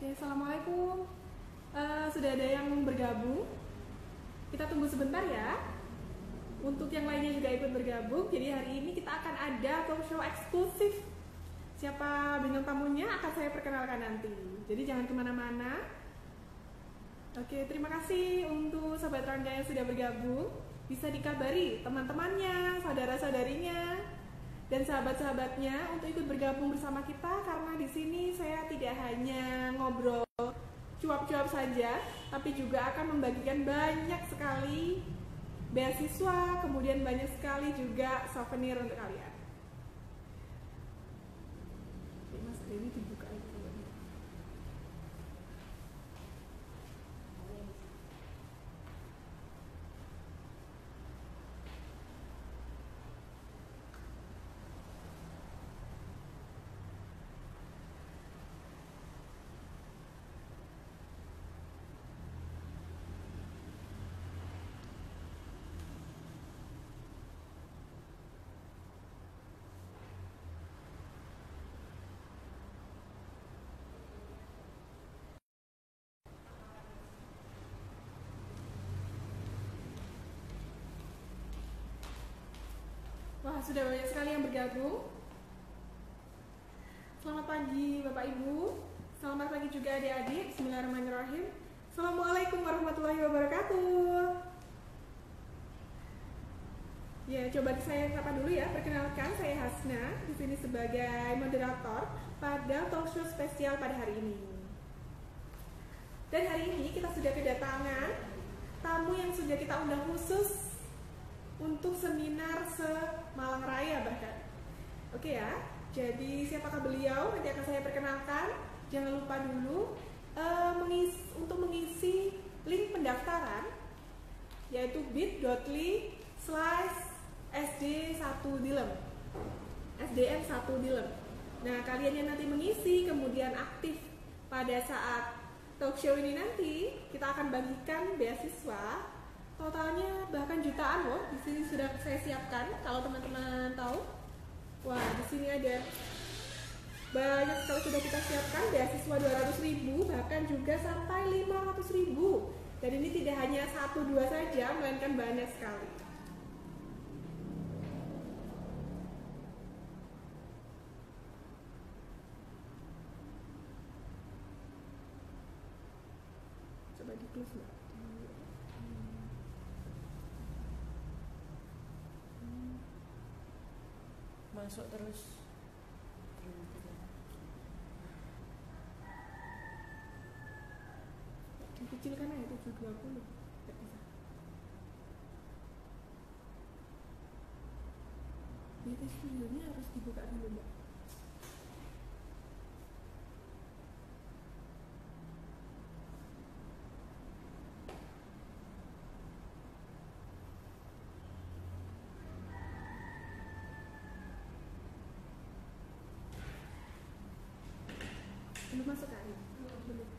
Oke, assalamualaikum. Sudah ada yang bergabung. Kita tunggu sebentar ya. Untuk yang lainnya juga ikut bergabung. Jadi hari ini kita akan ada talk show eksklusif. Siapa bintang tamunya akan saya perkenalkan nanti. Jadi jangan kemana-mana. Oke, terima kasih untuk Sobat Rangga yang sudah bergabung. Bisa dikabari teman-temannya, saudara-saudarinya, dan sahabat-sahabatnya untuk ikut bergabung bersama kita, karena di sini saya tidak hanya ngobrol cuap-cuap saja, tapi juga akan membagikan banyak sekali beasiswa, kemudian banyak sekali juga souvenir untuk kalian. Oke, Mas Denny dibuka itu. Wah, sudah banyak sekali yang bergabung. Selamat pagi Bapak Ibu. Selamat pagi juga adik-adik. Bismillahirrahmanirrahim. Assalamualaikum warahmatullahi wabarakatuh. Ya, coba saya sapa dulu ya. Perkenalkan, saya Hasna. Di sini sebagai moderator pada talk show spesial pada hari ini. Dan hari ini kita sudah kedatangan tamu yang sudah kita undang khusus untuk seminar se-Malang Raya bahkan. Oke ya, jadi siapakah beliau? Nanti akan saya perkenalkan. Jangan lupa dulu untuk mengisi link pendaftaran, yaitu bit.ly/sd1dilem SDM 1 Dilem. Nah, kalian yang nanti mengisi kemudian aktif pada saat talk show ini, nanti kita akan bagikan beasiswa. Totalnya bahkan jutaan loh. Di sini sudah saya siapkan. Kalau teman-teman tahu, wah, di sini ada banyak sekali sudah kita siapkan, beasiswa 200.000, bahkan juga sampai 500.000. Dan ini tidak hanya 1-2 saja, melainkan banyak sekali. Coba di close Mbak. Masuk terus. Dikecilkan aja 720. Tidak bisa. BT Studionya harus dibuka dulu Mbak. Belum masuk kali? Belum.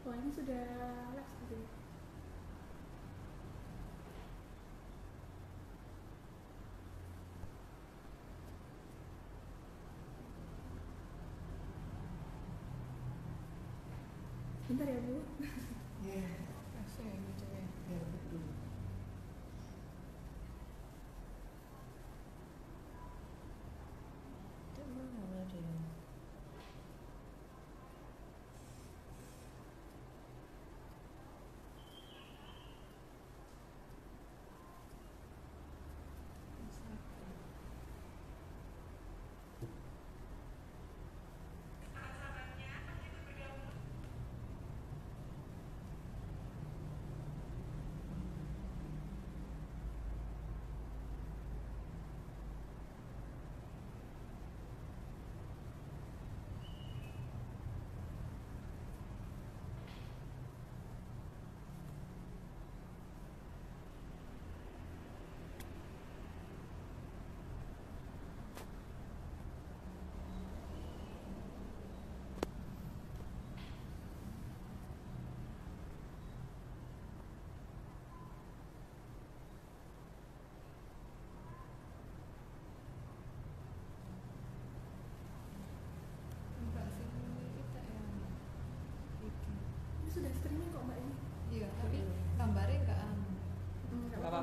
Wah, ini sudah live sepertinya. Bentar ya Bu. Iya, kasih gitu ya, biar betul. Itu mana dia?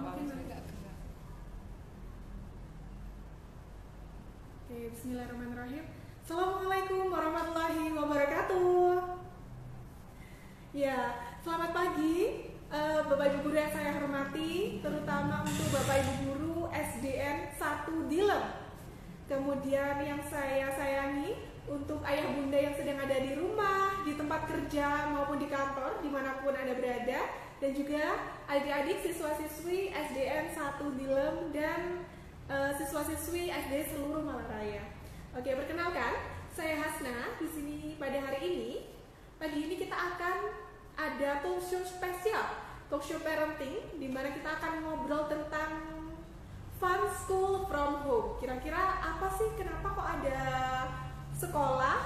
apa-apa, mungkin saya nggak gerak. Oke, bismillahirrahmanirrahim. Assalamualaikum warahmatullahi wabarakatuh. Ya, selamat pagi Bapak Ibu Guru yang saya hormati, terutama untuk Bapak Ibu Guru SDN 1 Dilem. Kemudian yang saya sayangi untuk ayah bunda yang sedang ada di rumah, di tempat kerja maupun di kantor, dimanapun Anda berada, dan juga adik-adik siswa-siswi SDN 1 Dilem dan siswa-siswi SD seluruh Malaraya. Oke, perkenalkan, saya Hasna. Di sini pada hari ini, pagi ini kita akan ada talk show spesial, talk show parenting, di mana kita akan ngobrol tentang fun school from home. Kira-kira apa sih, kenapa kok ada sekolah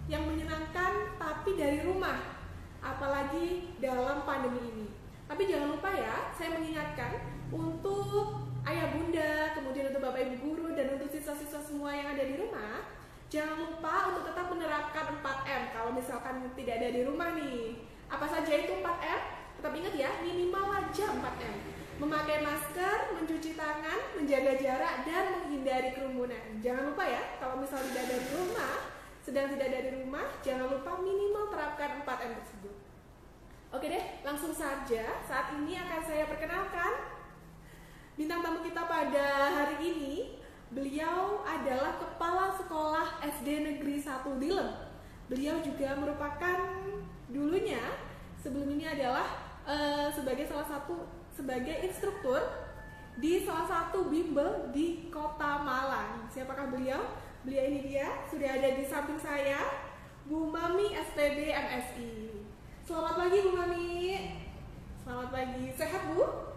yang menyenangkan tapi dari rumah, apalagi dalam pandemi ini. Tapi jangan lupa ya, saya mengingatkan untuk ayah bunda, kemudian untuk bapak ibu guru, dan untuk siswa-siswa semua yang ada di rumah, jangan lupa untuk tetap menerapkan 4M kalau misalkan tidak ada di rumah nih. Apa saja itu 4M? Tetap ingat ya, minimal aja 4M. Memakai masker, mencuci tangan, menjaga jarak, dan menghindari kerumunan. Jangan lupa ya, kalau misalnya tidak ada di rumah, sedang tidak ada di rumah, jangan lupa minimal terapkan 4M tersebut. Oke deh, langsung saja. Saat ini akan saya perkenalkan bintang tamu kita pada hari ini. Beliau adalah Kepala Sekolah SD Negeri 1 Dilem. Beliau juga merupakan dulunya, sebelum ini adalah sebagai instruktur di salah satu bimbel di Kota Malang. Siapakah beliau? Beliau ini dia, sudah ada di samping saya, Bu Mami SPB MSI. Selamat pagi Bu Mami. Selamat pagi. Sehat Bu?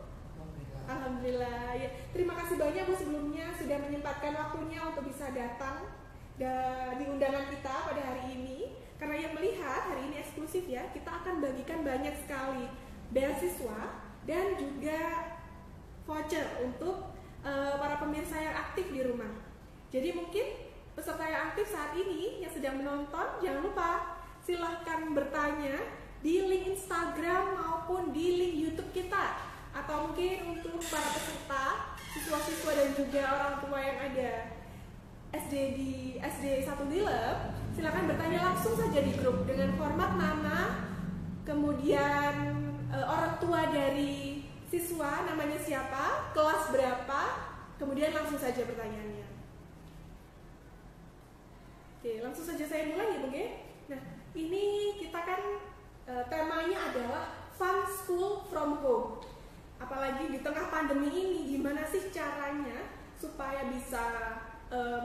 Alhamdulillah. Ya, terima kasih banyak Bu sebelumnya sudah menyempatkan waktunya untuk bisa datang di undangan kita pada hari ini. Karena yang melihat hari ini eksklusif ya, kita akan bagikan banyak sekali beasiswa dan juga voucher untuk para pemirsa yang aktif di rumah. Jadi mungkin peserta yang aktif saat ini yang sedang menonton, jangan lupa silahkan bertanya di link Instagram maupun di link YouTube kita. Atau mungkin untuk para peserta, siswa-siswa dan juga orang tua yang ada SD 1 Dilem, silakan bertanya langsung saja di grup dengan format nama, kemudian orang tua dari siswa namanya siapa, kelas berapa, kemudian langsung saja pertanyaannya. Oke, langsung saja saya mulai ya Bu. Nah, ini kita kan temanya adalah fun school from home. Apalagi di tengah pandemi ini, gimana sih caranya supaya bisa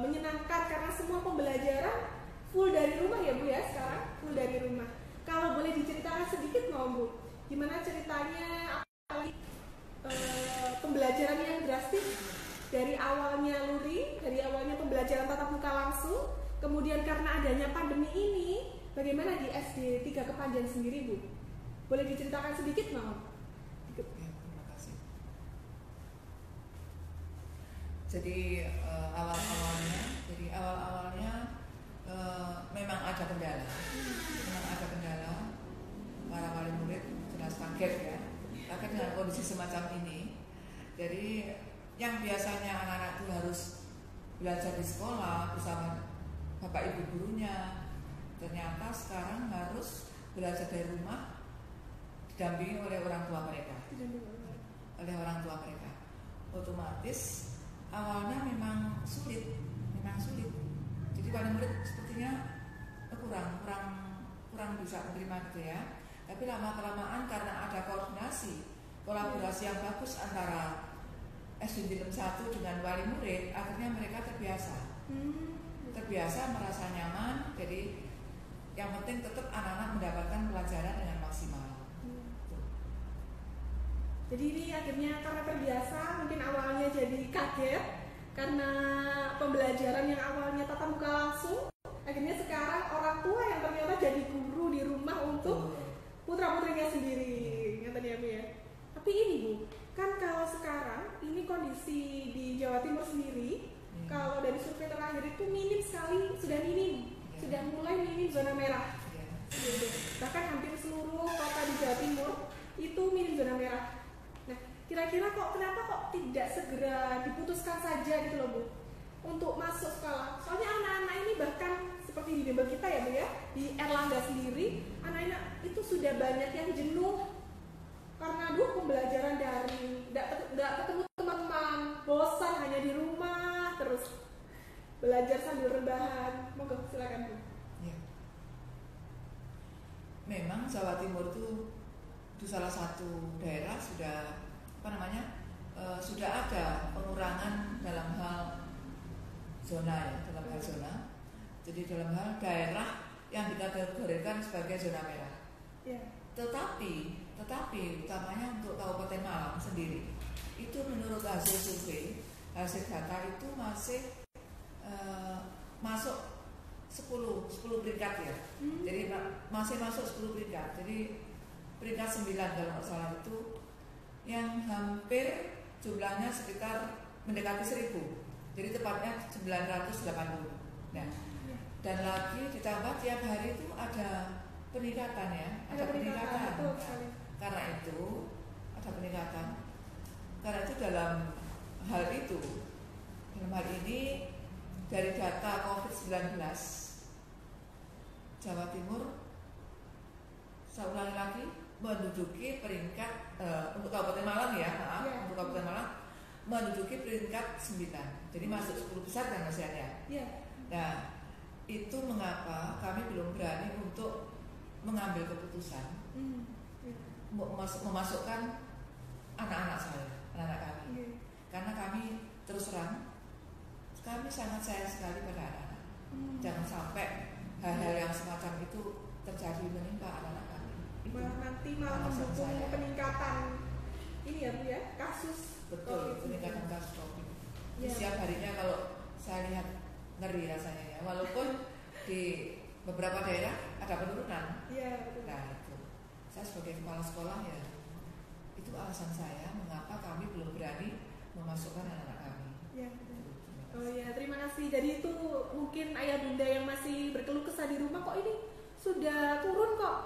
menyenangkan, karena semua pembelajaran full dari rumah ya Bu ya, sekarang full dari rumah. Kalau boleh diceritakan sedikit mau Bu, gimana ceritanya, apalagi pembelajaran yang drastis dari awalnya luring, dari awalnya pembelajaran tatap muka langsung, kemudian karena adanya pandemi ini, bagaimana di SD 3 Kepanjen sendiri Bu? Boleh diceritakan sedikit mau? Jadi awal-awalnya memang ada kendala, para wali murid jelas kaget ya, kaget dengan kondisi semacam ini. Jadi yang biasanya anak-anak itu harus belajar di sekolah bersama bapak ibu gurunya, ternyata sekarang harus belajar dari rumah, didampingi oleh orang tua mereka. Otomatis awalnya memang sulit. Jadi wali murid sepertinya kurang bisa menerima gitu ya. Tapi lama-kelamaan karena ada kolaborasi yang bagus antara SD Dilem 1 dengan wali murid, akhirnya mereka terbiasa merasa nyaman. Jadi yang penting tetap anak-anak mendapatkan pelajaran dengan maksimal. Jadi ini akhirnya karena terbiasa, mungkin awalnya jadi kaget karena pembelajaran yang awalnya tatap muka langsung, akhirnya sekarang orang tua yang ternyata jadi guru di rumah untuk putra-putrinya sendiri, ngeten ya Bu ya. Tapi ini Bu, kan kalau sekarang ini kondisi di Jawa Timur sendiri, kalau dari survei terakhir itu minim sekali, sudah mulai minim zona merah. Bahkan hampir seluruh kota di Jawa Timur itu minim zona merah. Nah, kira-kira kenapa kok tidak segera diputuskan saja gitu loh Bu untuk masuk sekolah. Soalnya anak-anak ini bahkan seperti di Bimbel kita ya Bu ya, di Erlangga sendiri anak-anak itu sudah banyak yang jenuh karena pembelajaran daring, nggak ketemu teman-teman, bosan hanya di rumah terus belajar sambil rebahan. Monggo silakan Bu. Ya. Memang Jawa Timur itu di salah satu daerah sudah sudah ada pengurangan dalam hal zona ya, dalam hal zona. Jadi dalam hal daerah yang dikategorikan sebagai zona merah. Ya. Tetapi utamanya untuk Kabupaten Malang sendiri itu menurut hasil survei, hasil data itu masih masuk 10 peringkat ya. Jadi masih masuk 10 peringkat. Jadi peringkat 9 kalau nggak salah itu yang hampir jumlahnya sekitar mendekati 1000. Jadi tepatnya 980. Nah, dan lagi ditambah tiap hari itu ada peningkatan ya, ada peningkatan. Karena itu ada peningkatan. Karena itu dalam hal ini dari data COVID-19 Jawa Timur, saya ulangi lagi, menduduki peringkat untuk Kabupaten Malang ya, untuk Kabupaten Malang menduduki peringkat 9. Jadi masuk 10 besar kan hasilnya. Nah, itu mengapa kami belum berani untuk mengambil keputusan memasukkan anak-anak saya, anak-anak kami. Karena kami terus terang, kami sangat sayang sekali pada anak-anak. Jangan sampai hal-hal yang semacam itu terjadi menimpa anak-anak kami. Nanti malah mendukung peningkatan ini ya Bu ya, kasus. Betul, peningkatan kasus COVID. Setiap harinya kalau saya lihat ngeri rasanya ya, walaupun di beberapa daerah ada penurunan. Iya betul. Nah itu, saya sebagai kepala sekolah ya, itu alasan saya mengapa kami belum berani memasukkan anak-anak kami. Iya. Oh ya, terima kasih. Jadi itu mungkin ayah bunda yang masih berkeluh kesah di rumah, kok ini sudah turun kok.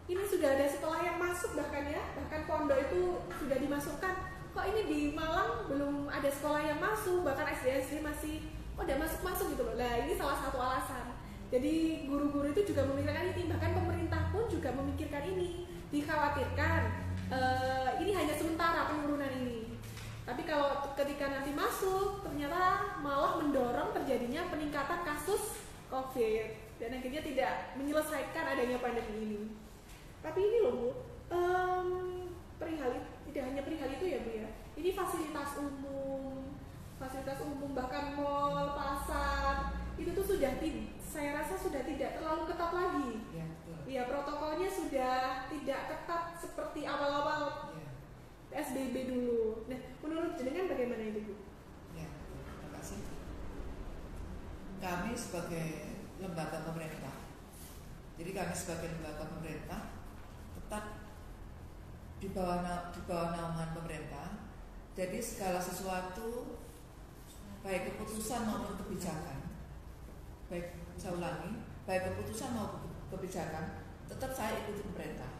Ini sudah ada sekolah yang masuk bahkan ya, bahkan pondok itu sudah dimasukkan. Kok ini di Malang belum ada sekolah yang masuk, bahkan SD masih udah masuk gitu loh. Nah ini salah satu alasan. Jadi guru-guru itu juga memikirkan ini, bahkan pemerintah pun juga memikirkan ini. Dikhawatirkan ini hanya sementara penurunan ini. Tapi kalau ketika nanti masuk, ternyata malah mendorong terjadinya peningkatan kasus COVID dan akhirnya tidak menyelesaikan adanya pandemi ini. Tapi ini loh Bu, tidak hanya perihal itu ya Bu ya. Ini fasilitas umum bahkan mall, pasar itu tuh saya rasa sudah tidak terlalu ketat lagi. Ya, protokolnya sudah tidak ketat seperti awal-awal PSBB dulu. Nah, menurut jenengan bagaimana itu Bu? Ya, terima kasih. Kami sebagai lembaga pemerintah, tetap di bawah naungan pemerintah. Jadi segala sesuatu, baik keputusan maupun kebijakan, baik keputusan maupun kebijakan, tetap saya ikuti pemerintah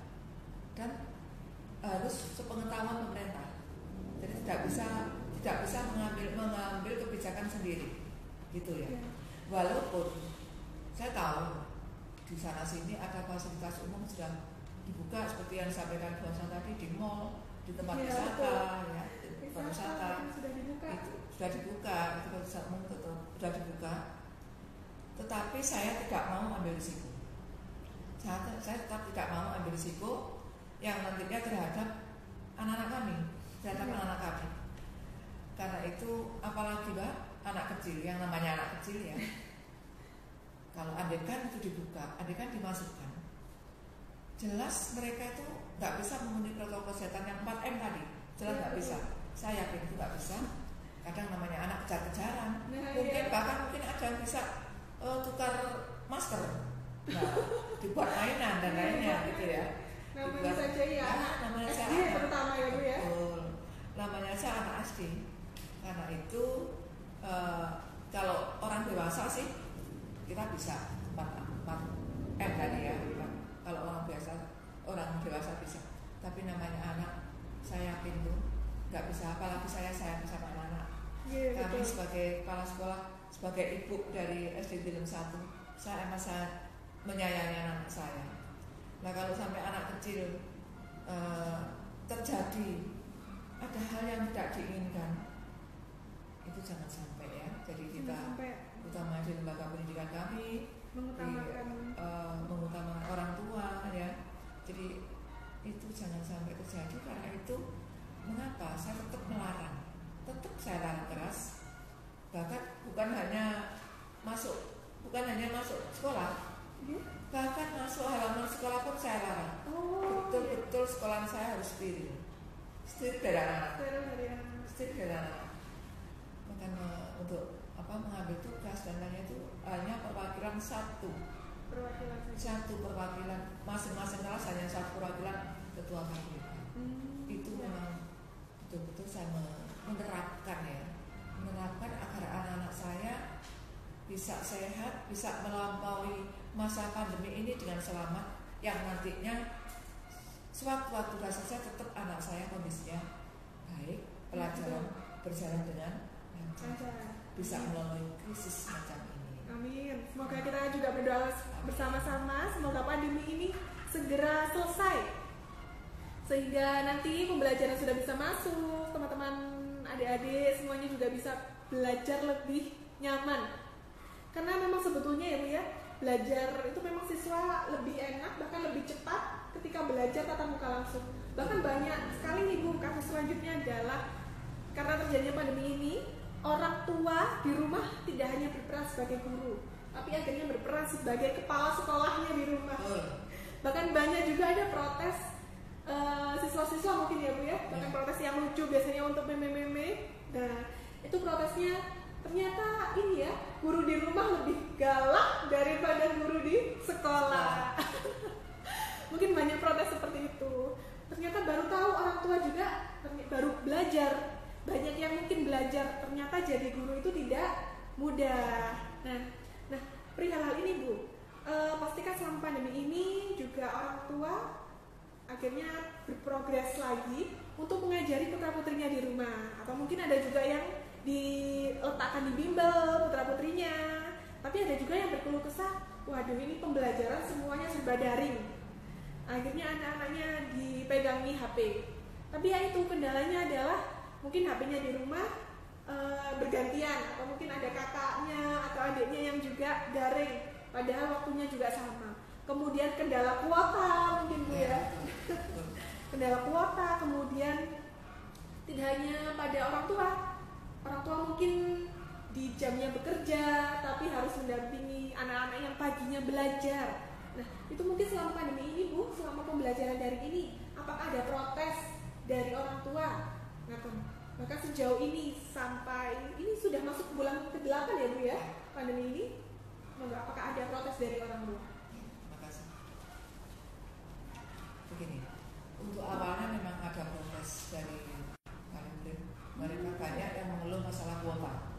dan harus sepengetahuan pemerintah. Jadi tidak bisa mengambil kebijakan sendiri, gitu ya. Walaupun saya tahu di sana sini ada fasilitas umum sudah dibuka seperti yang disampaikan Bu Hasan tadi, di mall, di tempat wisata, ya, tempat wisata sudah dibuka. Itu sudah dibuka, itu fasilitas umum sudah dibuka. Tetapi saya tidak mau ambil risiko. Saya tetap tidak mau ambil risiko yang nantinya terhadap anak-anak kami, anak-anak kami. Karena itu apalagi Mbak, anak kecil, yang namanya anak kecil ya. Kalau andekan itu dibuka, andekan dimasukkan, jelas mereka itu nggak bisa memenuhi protokol kesehatan yang 4M tadi, jelas nggak bisa. Saya yakin itu nggak bisa. Kadang namanya anak kejar-kejaran, bahkan mungkin ada yang bisa tukar masker, dibuat mainan dan lainnya gitu ya. Namanya saja ya, namanya SD terutama ya Bu ya. Betul. Namanya saja anak SD. Karena itu kalau orang dewasa sih kita bisa 4M tadi ya. Kalau orang dewasa bisa. Tapi namanya anak, saya yakin tuh nggak bisa, apalagi saya sayang sama anak-anak. Kami betul. sebagai kepala sekolah, sebagai ibu dari SD Tilem 1, saya amat sangat menyayangi anak saya. Nah kalau sampai anak kecil terjadi ada hal yang tidak diinginkan, itu jangan sampai ya. Jadi kita utama di lembaga pendidikan kami mengutamakan orang tua ya. Jadi itu jangan sampai terjadi. Karena itu mengapa saya tetap melarang, tetap saya larang keras. Bahkan bukan hanya masuk sekolah, bahkan masuk halaman sekolah pun saya larang. Betul-betul sekolah saya harus steril dari anak-anak. Bahkan untuk mengambil tugas dan lainnya itu hanya perwakilan satu perwakilan, masing-masing kelas hanya satu perwakilan ketua KPK. Itu memang betul-betul saya menerapkan agar anak-anak saya bisa sehat, bisa melampaui masa pandemi ini dengan selamat, yang nantinya sewaktu-waktu saja tetap anak saya kondisinya baik, pelajaran berjalan dengan lancar, bisa melalui krisis macam ini. Amin. Semoga kita juga berdoa bersama-sama, semoga pandemi ini segera selesai, sehingga nanti pembelajaran sudah bisa masuk, teman-teman adik-adik semuanya juga bisa belajar lebih nyaman. Karena memang sebetulnya ya Bu ya, belajar itu memang siswa lebih enak, bahkan lebih cepat ketika belajar tatap muka langsung. Bahkan banyak sekali nih Bu, kasus selanjutnya adalah karena terjadinya pandemi ini, orang tua di rumah tidak hanya berperan sebagai guru, tapi akhirnya berperan sebagai kepala sekolahnya di rumah. Bahkan banyak juga ada protes siswa-siswa mungkin ya Bu ya, bahkan protes yang lucu biasanya untuk meme-meme. Nah itu protesnya ternyata ini ya, guru di rumah lebih galak daripada guru di sekolah. Mungkin banyak protes seperti itu. Ternyata baru tahu orang tua juga, baru belajar. Banyak yang mungkin belajar, ternyata jadi guru itu tidak mudah. Nah perihal hal ini Bu, pastikan selama pandemi ini juga orang tua akhirnya berprogres lagi untuk mengajari putra-putrinya di rumah. Atau mungkin ada juga yang diletakkan di bimbel putra-putrinya. Tapi ada juga yang berkeluh kesah, waduh ini pembelajaran semuanya serba daring. Akhirnya anak-anaknya dipegangi HP. Tapi ya itu kendalanya adalah mungkin HP-nya di rumah bergantian, atau mungkin ada kakaknya atau adiknya yang juga daring, padahal waktunya juga sama. Kemudian kendala kuota mungkin Bu ya. Kendala kuota, kemudian tidak hanya pada orang tua mungkin di jamnya bekerja tapi harus mendampingi anak-anak yang paginya belajar. Nah itu mungkin selama pandemi ini Bu, selama pembelajaran daring ini, apakah ada protes dari orang tua? Maka sejauh ini sampai ini sudah masuk bulan ke-8 ya Bu ya, pandemi ini, apakah ada protes dari orang tua? Terima kasih. Begini, untuk awalnya memang ada protes dari mereka, banyak yang mengeluh masalah kuota.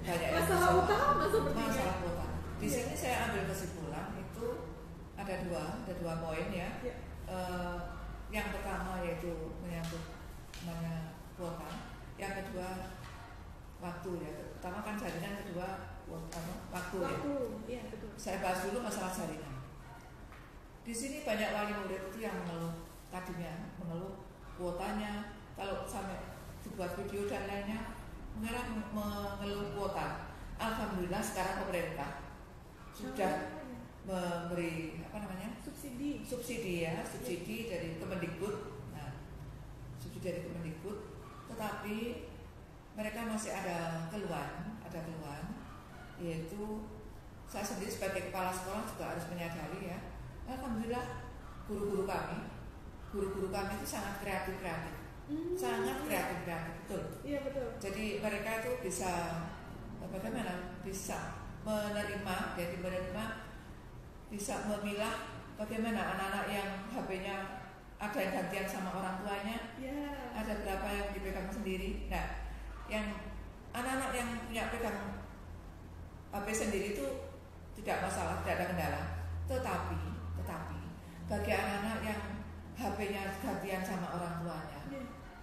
Masalah utama sepertinya. Masalah kuota. Di sini saya ambil kesimpulan itu ada dua poin ya. Yang pertama yaitu menyangkut kuota. Yang kedua waktu ya. Pertama kan jaringan, kedua waktu ya. Iya, betul. Saya bahas dulu masalah jaringan. Di sini banyak wali murid itu yang mengeluh, tadinya mengeluh kuotanya, kalau sampai dibuat video dan lainnya mengeluh kuota. Alhamdulillah sekarang pemerintah sudah memberi subsidi dari Kemendikbud. Nah, subsidi dari Kemendikbud, tetapi mereka masih ada keluhan, yaitu saya sendiri sebagai kepala sekolah juga harus menyadari ya. Alhamdulillah guru-guru kami itu sangat kreatif. Sangat kreatif, betul. Iya betul. Jadi mereka itu bisa menerima, bisa memilah bagaimana anak-anak yang HP-nya ada yang gantian sama orang tuanya, ada berapa yang dipegang sendiri. Nah, yang anak-anak yang punya pegang HP sendiri itu tidak masalah, tidak ada kendala. Tetapi bagi anak-anak yang HP-nya gantian sama orang tuanya,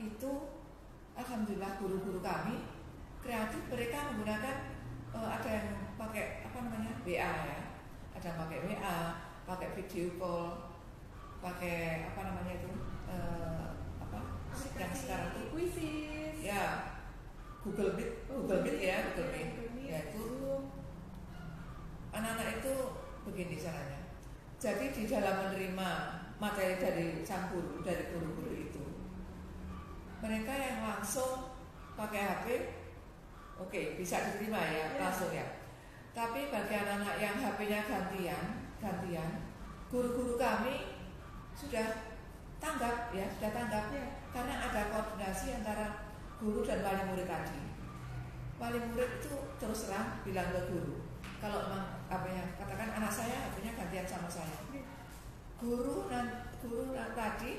itu alhamdulillah guru-guru kami kreatif, mereka menggunakan ada yang pakai apa namanya WA ya, ada yang pakai WA, pakai video call, pakai apa namanya itu apa yang sekarang itu Quizzes ya Google Meet, Google Meet ya, Google Meet. Ya itu anak-anak itu begini caranya. Jadi di dalam menerima materi dari sang guru, dari guru-guru itu, mereka yang langsung pakai HP, oke, bisa diterima ya, langsung ya. Tapi bagi anak-anak yang HP-nya gantian, guru-guru kami sudah tanggap ya, karena ada koordinasi antara guru dan wali murid tadi. Wali murid itu terus terang bilang ke guru, kalau memang apa ya, katakan anak saya HP-nya gantian sama saya. Guru tadi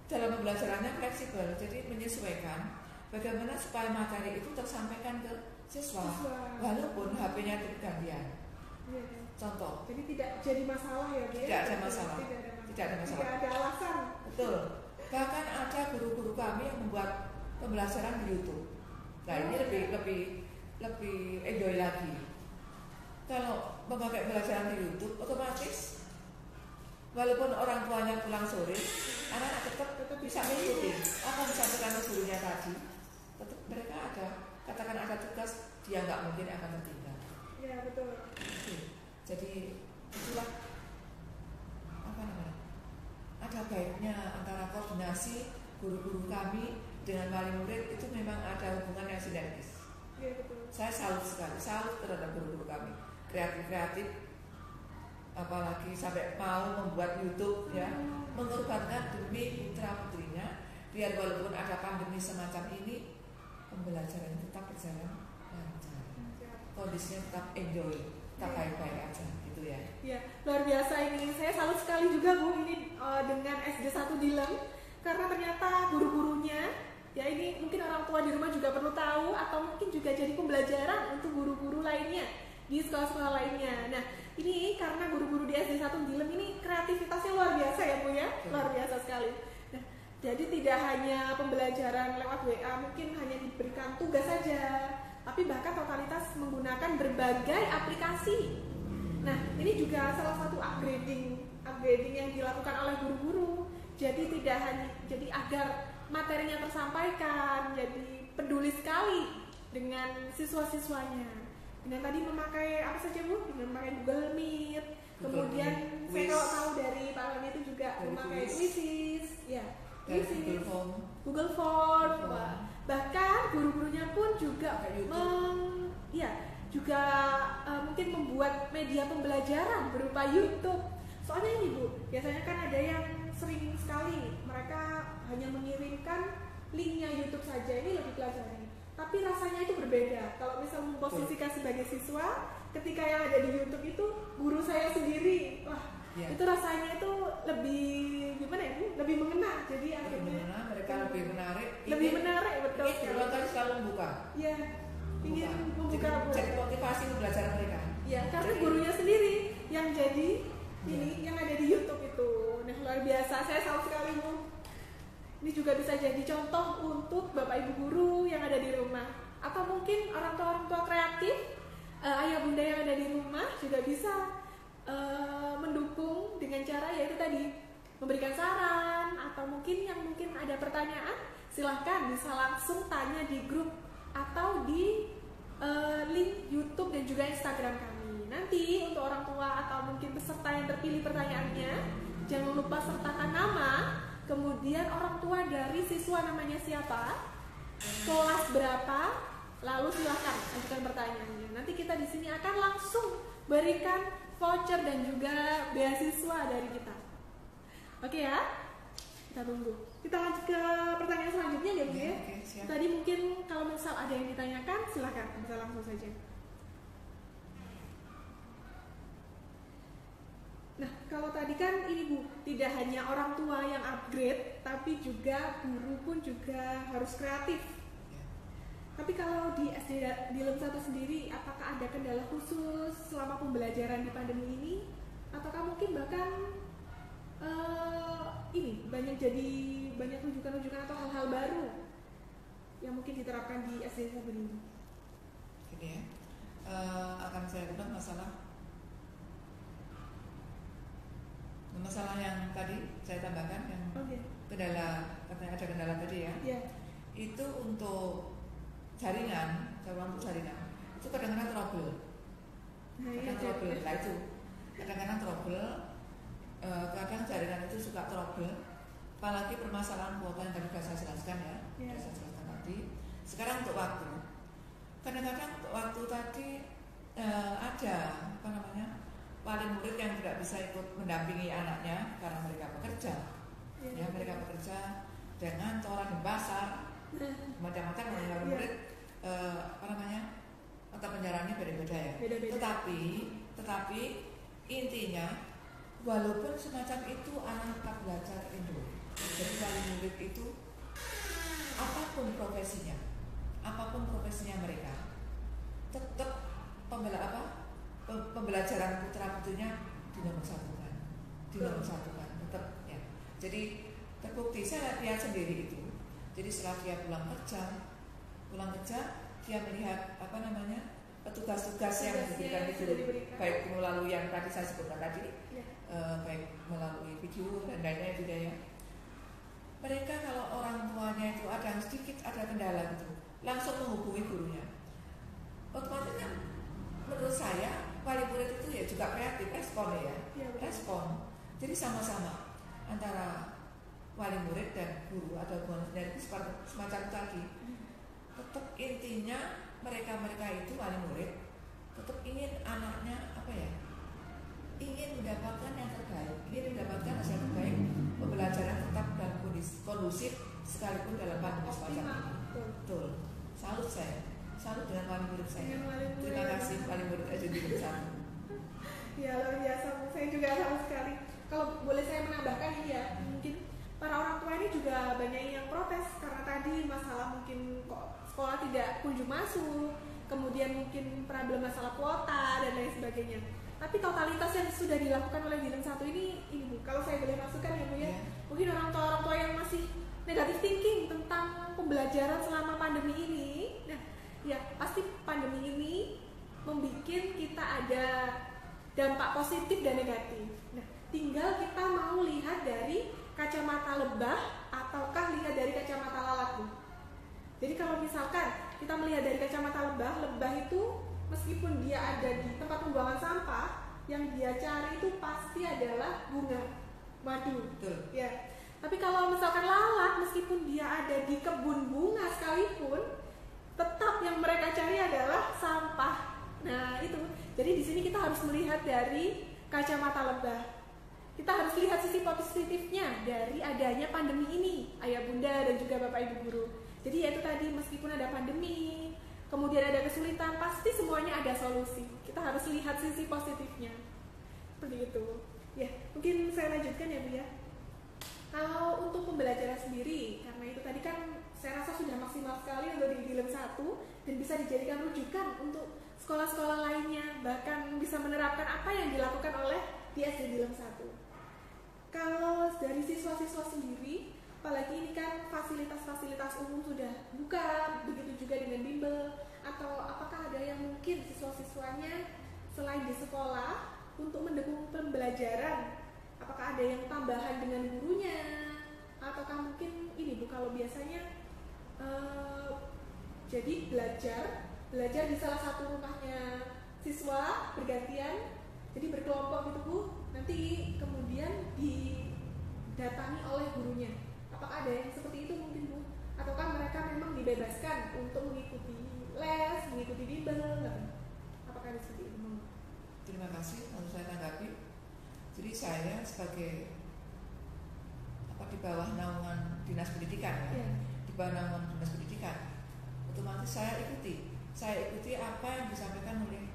dalam pembelajarannya fleksibel, jadi menyesuaikan bagaimana supaya materi itu tersampaikan ke siswa walaupun HP-nya gantian. Contoh. Jadi tidak jadi masalah ya, Bu? Tidak ada masalah. Tidak ada alasan. Betul. Bahkan ada guru-guru kami yang membuat pembelajaran di YouTube. Nah ini lebih enjoy lagi. Kalau memakai pembelajaran di YouTube, otomatis walaupun orang tuanya pulang sore, anak-anak tetap bisa mengikuti apa yang disampaikan gurunya tadi. Tetap mereka katakan ada tugas, dia nggak mungkin akan tertinggal. Iya betul. Jadi itulah apa namanya? Ada baiknya antara koordinasi guru-guru kami dengan wali murid itu memang ada hubungan yang sinergis. Iya betul. Saya salut sekali, salut terhadap guru-guru kami, kreatif, apalagi sampai mau membuat YouTube ya, mengorbankan demi putra putrinya, biar walaupun ada pandemi semacam ini, pembelajaran tetap berjalan lancar, kondisinya tetap enjoy, tetap baik-baik aja, gitu ya. Iya, luar biasa ini. Saya salut sekali juga Bu ini dengan SD 1 Dilem, karena ternyata guru-gurunya, ya ini mungkin orang tua di rumah juga perlu tahu, atau mungkin juga jadi pembelajaran untuk guru-guru lainnya di sekolah-sekolah lainnya. Nah, ini karena guru-guru di SD 1 Dilem ini kreativitasnya luar biasa ya Bu ya, luar biasa sekali. Nah, jadi tidak hanya pembelajaran lewat WA, mungkin hanya diberikan tugas saja, tapi bahkan totalitas menggunakan berbagai aplikasi. Nah, ini juga salah satu upgrading yang dilakukan oleh guru-guru. Jadi tidak hanya, jadi agar materinya tersampaikan, jadi peduli sekali dengan siswa-siswanya. Dengan tadi memakai apa saja Bu? Dengan memakai Google Meet. Kemudian saya kalau tahu dari Pak Rani itu juga memakai Quizzes, ya, Google Form. Bahkan guru-gurunya pun juga mungkin membuat media pembelajaran berupa YouTube. Soalnya ini Bu, biasanya kan ada yang sering sekali mereka hanya mengirimkan linknya YouTube saja, ini lebih pelajari. Tapi rasanya itu berbeda. Kalau misal memposisikan sebagai siswa, ketika yang ada di YouTube itu guru saya sendiri, wah itu rasanya itu lebih gimana ya Bu? Lebih mengena. Jadi akhirnya mereka lebih menarik. Lebih menarik betul. Berulang kali selalu membuka. Iya. Ingin membuka jadi motivasi untuk belajar mereka. Iya, karena gurunya sendiri yang jadi ini yang ada di YouTube itu. Nah, luar biasa. Saya salut sekali Bu. Ini juga bisa jadi contoh untuk Bapak Ibu guru yang ada di rumah, atau mungkin orang tua kreatif, ayah bunda yang ada di rumah juga bisa mendukung dengan cara yaitu tadi memberikan saran, atau mungkin ada pertanyaan, silahkan bisa langsung tanya di grup atau di link YouTube dan juga Instagram kami. Nanti untuk orang tua atau mungkin peserta yang terpilih pertanyaannya, jangan lupa sertakan nama, kemudian orang tua dari siswa namanya siapa, kelas berapa, lalu silahkan ajukan pertanyaannya. Nanti kita di sini akan langsung berikan voucher dan juga beasiswa dari kita. Oke ya, kita tunggu. Kita lanjut ke pertanyaan selanjutnya ya Bu ya. Tadi mungkin kalau misal ada yang ditanyakan, silahkan bisa langsung saja. Nah, kalau tadi kan ini Bu, tidak hanya orang tua yang upgrade, tapi juga guru pun juga harus kreatif. Tapi kalau di SD Dilem 1 sendiri, apakah ada kendala khusus selama pembelajaran di pandemi ini? Ataukah mungkin bahkan banyak rujukan-rujukan atau hal-hal baru mungkin diterapkan di SD Saben ini? Gini ya, akan saya ulang masalah yang tadi saya tambahkan yang kendala, katanya ada kendala tadi ya. Itu untuk jaringan, untuk jaringan itu kadang-kadang trouble. Kadang-kadang trouble, kadang jaringan itu suka trouble, apalagi permasalahan kuota yang tadi saya jelaskan ya, saya jelaskan tadi. Sekarang untuk waktu, kadang-kadang untuk waktu tadi ada wali murid yang tidak bisa ikut mendampingi anaknya karena mereka bekerja, mereka bekerja dengan toran di pasar, macam-macam wali murid, mata pelajarannya beda-beda ya. Tetapi intinya walaupun semacam itu anak tetap belajar Indo. Jadi wali murid itu apapun profesinya mereka tetap pembelajaran putra putrinya dinomor-satukan tetap ya. Jadi terbukti saya lihat sendiri itu. Jadi setelah dia pulang kerja dia melihat tugas-tugas yang diberikan itu, baik melalui yang tadi saya sebutkan tadi, baik melalui video dan lainnya juga ya. Mereka kalau orang tuanya itu ada kendala gitu, langsung menghubungi gurunya. Otomatis kan menurut saya wali murid itu ya juga kreatif, respon. Jadi sama-sama antara wali murid dan guru atau hubungan dari semacam tadi. Tetap intinya mereka itu wali murid tetap ingin anaknya ingin mendapatkan yang terbaik, ingin mendapatkan hasil terbaik, pembelajaran tetap dalam kondisi kondusif sekalipun dalam pandemi semacam ini. Betul. Salut dengan wali murid saya. Terima kasih wali murid SD Negeri 1. Ya luar biasa, saya juga salut sekali. Kalau boleh saya menambahkan ini ya, mungkin para orang tua ini juga banyak yang protes karena tadi masalah mungkin kok sekolah tidak kunjung masuk, kemudian mungkin problem masalah kuota dan lain sebagainya. Tapi totalitas yang sudah dilakukan oleh Dilan 1 ini Bu, kalau saya boleh masukkan ya Bu ya, mungkin orang tua yang masih negatif thinking tentang pembelajaran selama pandemi ini. Nah, ya pasti pandemi ini membuat kita ada dampak positif dan negatif. Nah, tinggal kita mau lihat dari kacamata lebah ataukah lihat dari kacamata lalat Bu. Jadi kalau misalkan kita melihat dari kacamata lebah itu meskipun dia ada di tempat pembuangan sampah, yang dia cari itu pasti adalah bunga madu. Betul. Ya. Tapi kalau misalkan lalat, meskipun dia ada di kebun bunga sekalipun, tetap yang mereka cari adalah sampah. Nah itu. Jadi di sini kita harus melihat dari kacamata lebah. Kita harus lihat sisi positifnya dari adanya pandemi ini, ayah bunda dan juga bapak ibu guru. Jadi ya itu tadi, meskipun ada pandemi, kemudian ada kesulitan, pasti semuanya ada solusi. Kita harus lihat sisi positifnya. Seperti itu. Ya, mungkin saya lanjutkan ya Bu ya. Kalau untuk pembelajaran sendiri, karena itu tadi kan saya rasa sudah maksimal sekali untuk di Dilan 1 dan bisa dijadikan rujukan untuk sekolah-sekolah lainnya, bahkan bisa menerapkan apa yang dilakukan oleh di SD Dilan 1. Kalau dari siswa-siswa sendiri, apalagi ini kan fasilitas-fasilitas umum sudah buka, begitu juga dengan bimbel, atau apakah ada yang mungkin siswa-siswanya selain di sekolah untuk mendukung pembelajaran, apakah ada yang tambahan dengan gurunya, ataukah mungkin ini Bu, kalau biasanya jadi belajar di salah satu rumahnya siswa bergantian, jadi berkelompok gitu Bu, nanti kemudian didatangi oleh gurunya. Apakah ada yang seperti itu mungkin Bu? Ataukah mereka memang dibebaskan untuk mengikuti les, mengikuti bimbel? Apakah ada seperti itu Bu? Terima kasih, lalu saya tanggapi. Jadi saya sebagai di bawah naungan dinas pendidikan ya, di bawah naungan dinas pendidikan, otomatis saya ikuti apa yang disampaikan oleh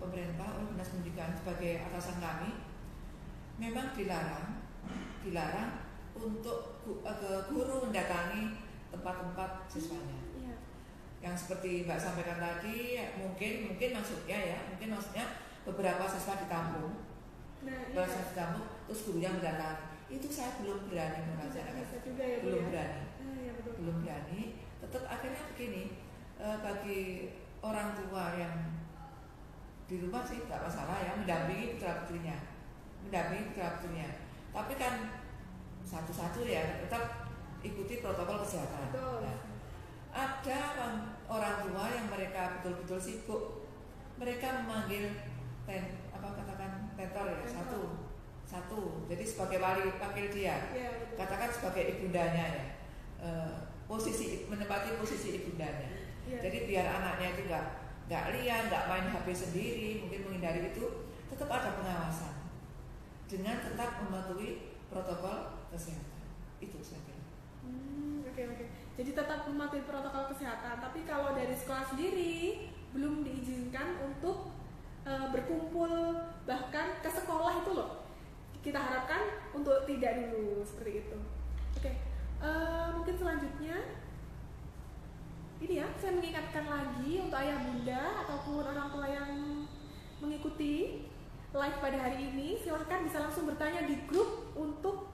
pemerintah, oleh dinas pendidikan sebagai atasan kami. Memang dilarang untuk guru mendatangi tempat-tempat siswanya. Yang seperti Mbak sampaikan tadi, mungkin maksudnya beberapa siswa ditampung, terus gurunya mendatangi. Itu saya belum berani melaksanakan, belum berani. Tetap akhirnya begini, bagi orang tua yang di rumah sih nggak masalah ya, mendampingi putra putrinya. Tapi kan satu-satu ya tetap ikuti protokol kesehatan. Nah, ada orang tua yang mereka betul-betul sibuk, mereka memanggil tentor ya, satu. Jadi sebagai wakil dia, katakan sebagai ibundanya ya, menempati posisi ibundanya. Jadi biar anaknya itu nggak liar, nggak main HP sendiri, mungkin menghindari itu, tetap ada pengawasan dengan tetap mematuhi protokol kesehatan. Itu saya kira. Oke. Jadi tetap mematuhi protokol kesehatan. Tapi kalau dari sekolah sendiri belum diizinkan untuk berkumpul bahkan ke sekolah itu loh. Kita harapkan untuk tidak dulu seperti itu. Oke. Mungkin selanjutnya ini ya, saya mengingatkan lagi untuk ayah bunda ataupun orang tua yang mengikuti live pada hari ini, silahkan bisa langsung bertanya di grup untuk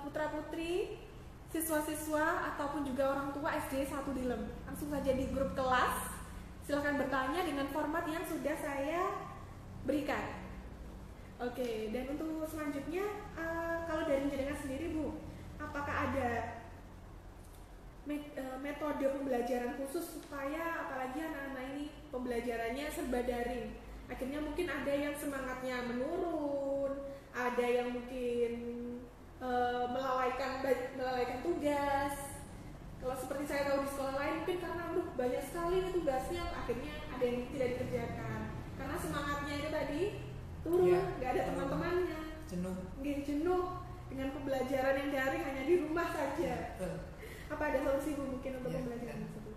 putra-putri, siswa-siswa ataupun juga orang tua SD 1 Dilem. Langsung saja di grup kelas, silahkan bertanya dengan format yang sudah saya berikan. Oke, dan untuk selanjutnya kalau dari jenengan sendiri Bu, apakah ada metode pembelajaran khusus supaya apalagi anak-anak ini pembelajarannya serba daring? Akhirnya mungkin ada yang semangatnya menurun, ada yang mungkin melalaikan tugas. Kalau seperti saya tahu di sekolah lain mungkin karena banyak sekali tugasnya, akhirnya ada yang tidak dikerjakan karena semangatnya itu tadi turun, nggak ada teman-temannya, jenuh dengan pembelajaran yang daring hanya di rumah saja. Apa ada solusi Bu mungkin untuk pembelajaran tersebut?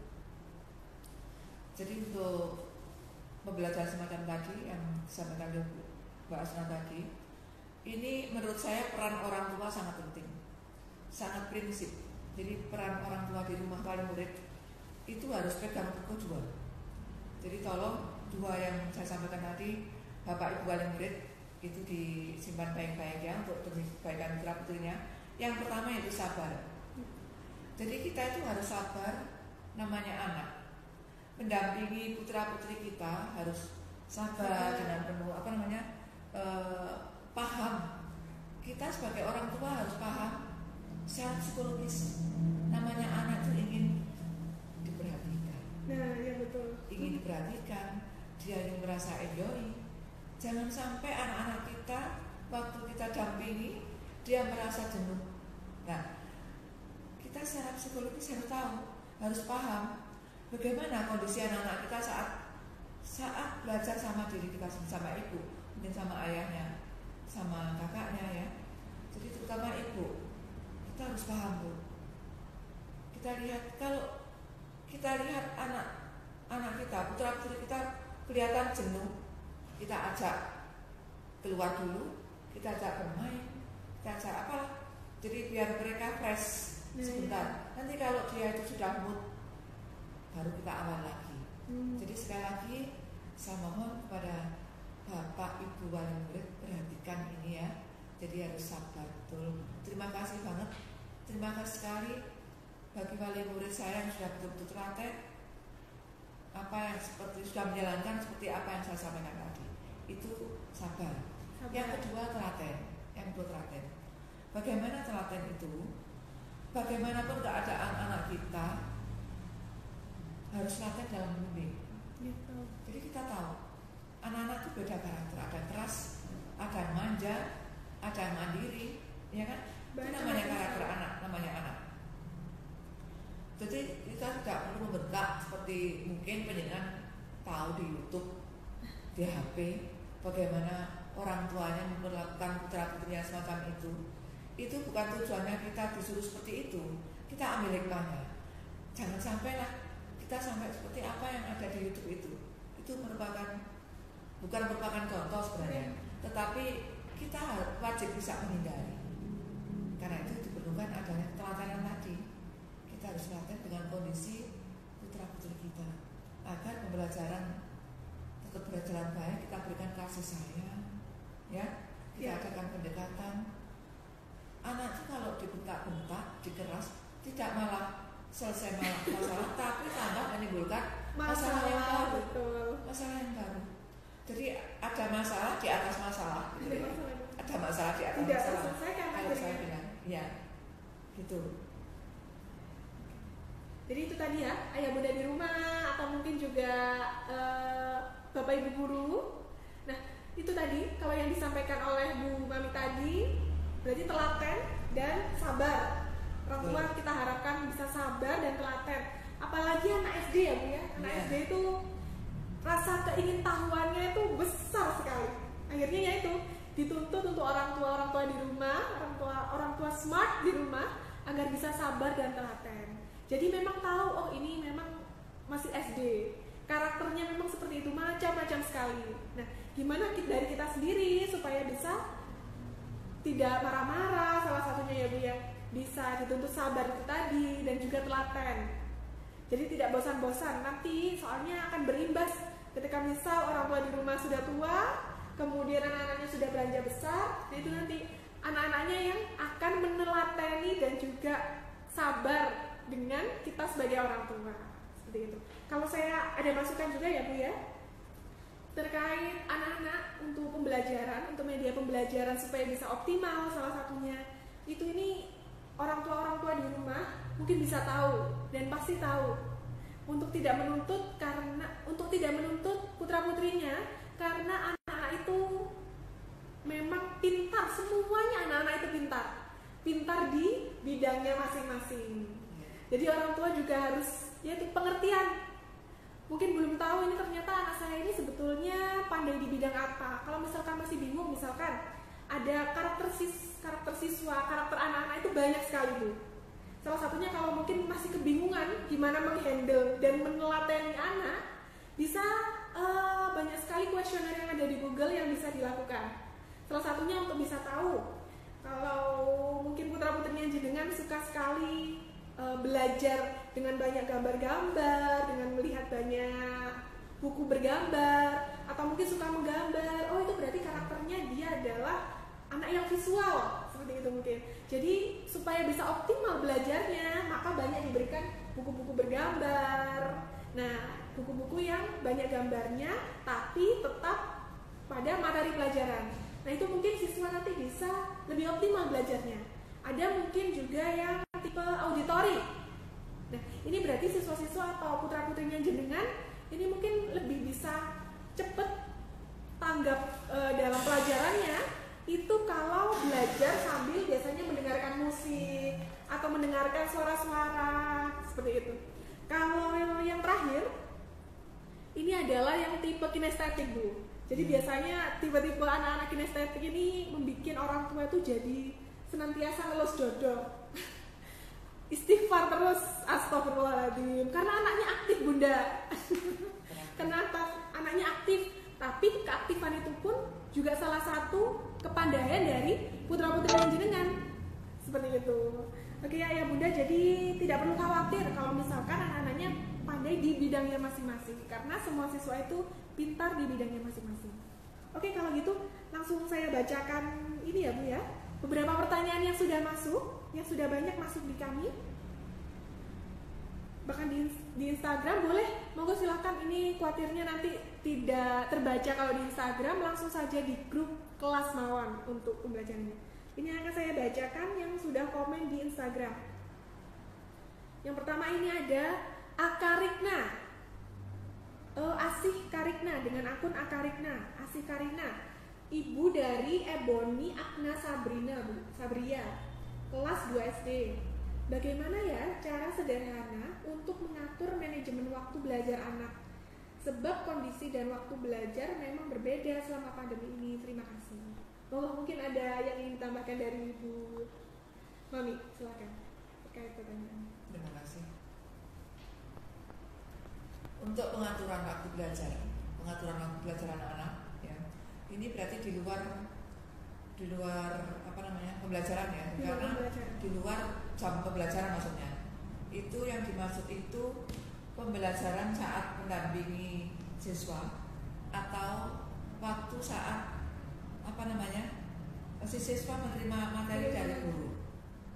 Jadi untuk pembelajaran semacam tadi yang disampaikan oleh Mbak Asna tadi, ini menurut saya peran orang tua sangat penting, sangat prinsip. Jadi peran orang tua di rumah wali murid itu harus pegang teguh dua. Jadi tolong dua yang saya sampaikan tadi, Bapak Ibu wali murid itu disimpan baik-baik ya untuk demi kebaikan putra putrinya. Yang pertama itu sabar. Jadi kita itu harus sabar, namanya anak. Mendampingi putra putri kita harus sabar dengan penuh paham. Kita sebagai orang tua harus paham secara psikologis. Namanya anak itu ingin diperhatikan. Nah, ya betul. Ingin diperhatikan, dia ingin merasa enjoy. Jangan sampai anak-anak kita waktu kita dampingi dia merasa jenuh. Nah, kita secara psikologis harus tahu, harus paham bagaimana kondisi anak-anak kita saat belajar sama diri kita, sama ibu, mungkin sama ayahnya, sama kakaknya ya. Jadi terutama ibu, kita harus paham Bu. Kalau kita lihat anak kita, putra putri kita kelihatan jenuh, kita ajak keluar dulu, kita ajak bermain, kita ajak apalah. Jadi biar mereka fresh sebentar. Nanti kalau dia itu sudah mood, baru kita awal lagi. Jadi sekali lagi saya mohon kepada Bapak Ibu wali murid perhatikan ini ya. Jadi harus sabar betul. Terima kasih banget. Terima kasih sekali bagi wali murid saya yang sudah betul-betul telaten apa yang sudah menjalankan seperti apa yang saya sampaikan tadi. Itu sabar. Yang kedua telaten. Bagaimana telaten itu? Bagaimanapun keadaan anak kita harus telaten dalam membimbing. Jadi kita tahu anak-anak itu beda karakter. Ada yang keras, ada yang manja, ada yang mandiri, ya kan? Itu namanya karakter anak, namanya anak. Jadi kita tidak perlu membentak seperti mungkin penjenengan tahu di YouTube, di HP, bagaimana orang tuanya memperlakukan putra putrinya semacam itu. Itu bukan tujuannya kita disuruh seperti itu. Kita ambil hikmahnya. Jangan sampailah kita sampai seperti apa yang ada di YouTube itu. Itu bukan merupakan contoh sebenarnya, tetapi kita wajib bisa menghindari. Karena itu diperlukan adanya ketelatenan tadi. Kita harus telaten dengan kondisi putra putri kita agar pembelajaran tetap berjalan baik. Kita berikan kasih sayang, ya. Kita adakan pendekatan. Anak itu kalau dibentak-bentak, dikeras, tidak malah selesai masalah, tapi tambah menimbulkan masalah yang baru. Betul. Masalah yang baru. Jadi ada masalah di atas masalah. Gitu ya. Ada masalah di atas tidak masalah. terselesaikan Kalau saya bilang, ya, gitu. Jadi itu tadi ya, ayah bunda di rumah atau mungkin juga bapak ibu guru. Nah itu tadi kalau yang disampaikan oleh Bu Mami tadi berarti telaten dan sabar. Orang tua kita harapkan bisa sabar dan telaten. Apalagi anak SD ya Bu ya. Anak SD itu rasa keingintahuannya itu besar sekali. Akhirnya ya itu dituntut untuk orang tua di rumah, orang tua smart di rumah agar bisa sabar dan telaten. Jadi memang tahu, oh ini memang masih SD, karakternya memang seperti itu, macam-macam sekali. Nah, gimana dari kita sendiri supaya bisa tidak marah-marah, salah satunya ya Bu ya, bisa dituntut sabar itu tadi dan juga telaten. Jadi tidak bosan-bosan, nanti soalnya akan berimbas ketika misal orang tua di rumah sudah tua, kemudian anak-anaknya sudah beranjak besar, nah itu nanti anak-anaknya yang akan menelateni dan juga sabar dengan kita sebagai orang tua. Seperti itu. Kalau saya ada masukan juga ya Bu ya, terkait anak-anak untuk pembelajaran, untuk media pembelajaran supaya bisa optimal, salah satunya itu ini orang tua di rumah mungkin bisa tahu dan pasti tahu untuk tidak menuntut putra putrinya, karena anak-anak itu memang pintar, semuanya anak-anak itu pintar di bidangnya masing-masing. Jadi orang tua juga harus yaitu pengertian. Mungkin belum tahu ini ternyata anak saya ini sebetulnya pandai di bidang apa. Kalau misalkan masih bingung, misalkan ada karakter siswa, karakter anak-anak itu banyak sekali Bu. Salah satunya kalau mungkin masih kebingungan gimana menghandle dan menelateni anak, bisa banyak sekali kuesioner yang ada di Google yang bisa dilakukan. Salah satunya untuk bisa tahu kalau mungkin putra-putrinya jenengan suka sekali belajar dengan banyak gambar-gambar, dengan melihat banyak buku bergambar, atau mungkin suka menggambar, oh itu berarti karakternya dia adalah anak yang visual, seperti itu mungkin. Jadi supaya bisa optimal belajarnya, maka banyak diberikan buku-buku bergambar. Nah, buku-buku yang banyak gambarnya, tapi tetap pada materi pelajaran. Nah itu mungkin siswa nanti bisa lebih optimal belajarnya. Ada mungkin juga yang tipe auditori. Nah, ini berarti siswa-siswa atau putra-putrinya jenengan ini mungkin lebih bisa cepet tanggap dalam pelajarannya itu kalau belajar sambil biasanya mendengarkan musik atau mendengarkan suara-suara seperti itu. Kalau yang terakhir ini adalah yang tipe kinestetik Bu. Jadi biasanya tipe-tipe anak-anak kinestetik ini membuat orang tua itu jadi senantiasa ngelus dodol. Istighfar terus, astagfirullahaladzim. Karena anaknya aktif Bunda. Kenapa anaknya aktif? Tapi keaktifan itu pun juga salah satu kepandaian dari putra-putri jenengan. Seperti itu. Oke ya Bunda, jadi tidak perlu khawatir kalau misalkan anak-anaknya pandai di bidangnya masing-masing. Karena semua siswa itu pintar di bidangnya masing-masing. Oke, kalau gitu langsung saya bacakan ini ya Bu ya. Beberapa pertanyaan yang sudah masuk, yang sudah banyak masuk di kami. Bahkan di Instagram boleh, monggo silahkan, ini khawatirnya nanti tidak terbaca kalau di Instagram, langsung saja di grup kelas Mawon untuk pembelajarannya. Ini akan saya bacakan yang sudah komen di Instagram. Yang pertama ini ada Akarikna, Asih Karikna dengan akun Akarikna, Asih Karina. Ibu dari Ebony Agna Sabria, kelas 2 SD. Bagaimana ya cara sederhana untuk mengatur manajemen waktu belajar anak? Sebab kondisi dan waktu belajar memang berbeda selama pandemi ini. Terima kasih. Oh, mungkin ada yang ingin ditambahkan dari Ibu Mami, silakan terkait pertanyaan. Terima kasih. Untuk pengaturan waktu belajar anak-anak, ya, ini berarti di luar pembelajaran ya, karena di luar jam pembelajaran maksudnya. Itu yang dimaksud itu pembelajaran saat mendampingi siswa atau waktu saat si siswa menerima materi dari guru.